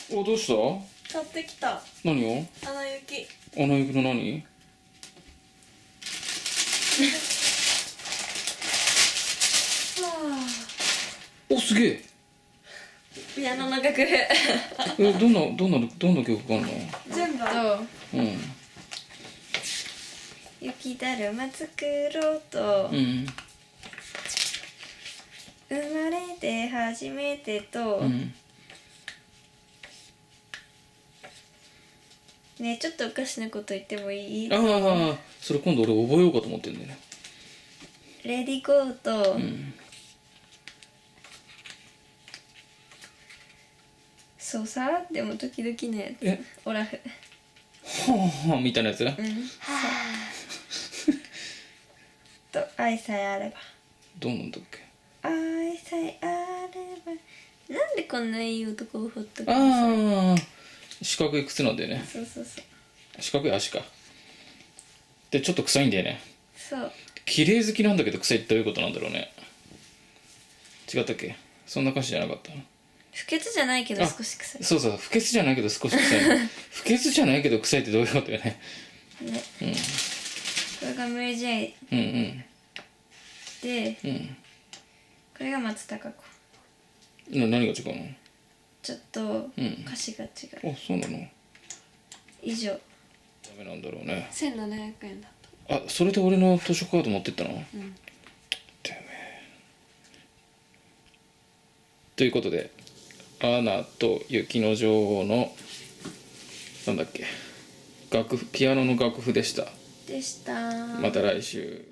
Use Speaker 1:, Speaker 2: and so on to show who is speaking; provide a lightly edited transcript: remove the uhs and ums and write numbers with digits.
Speaker 1: お、どうした？
Speaker 2: 買ってきた
Speaker 1: 何を？
Speaker 2: アナ雪。
Speaker 1: アナ雪の何？お、すげえ。
Speaker 2: ピアノの楽譜
Speaker 1: どんな曲があるの？
Speaker 2: 全部
Speaker 1: うん。
Speaker 2: 雪だるま作ろうと、生まれて初めてと、ねえちょっとおかしなこと言ってもいい？
Speaker 1: ああ、それ今度俺覚えようかと思ってんだよね。
Speaker 2: レディゴーと、そうさでも時々のやつオラフ
Speaker 1: はあみたいなやつ？
Speaker 2: と愛さえあれば。
Speaker 1: どうなんだっけ？
Speaker 2: 愛さえあれば。なんでこんないい男をほっとくの？
Speaker 1: ああ、四角い靴なんだよね。
Speaker 2: そうそうそう
Speaker 1: 四角い足か。でちょっと臭いんだよね。
Speaker 2: そう。
Speaker 1: 綺麗好きなんだけど臭いってどういうことなんだろうね。違ったっけ？そんな歌詞じゃなかった？
Speaker 2: 不潔じゃないけど少し臭い。
Speaker 1: そうそう、不潔じゃないけど少し臭い。不潔じゃないけど臭いってどういうことよね。
Speaker 2: ね、これがメイジェイで、これが松たか子。
Speaker 1: 何が違うの？
Speaker 2: ちょっと歌詞が違う。
Speaker 1: あ、そうなの？
Speaker 2: 以上。
Speaker 1: ダメなんだろうね。
Speaker 2: 1700円だった。
Speaker 1: あ、それで俺の図書カード持ってったの？てめえ。ということで、アナと雪の女王のなんだっけ、ピアノの楽譜でした。
Speaker 2: でした。
Speaker 1: また来週。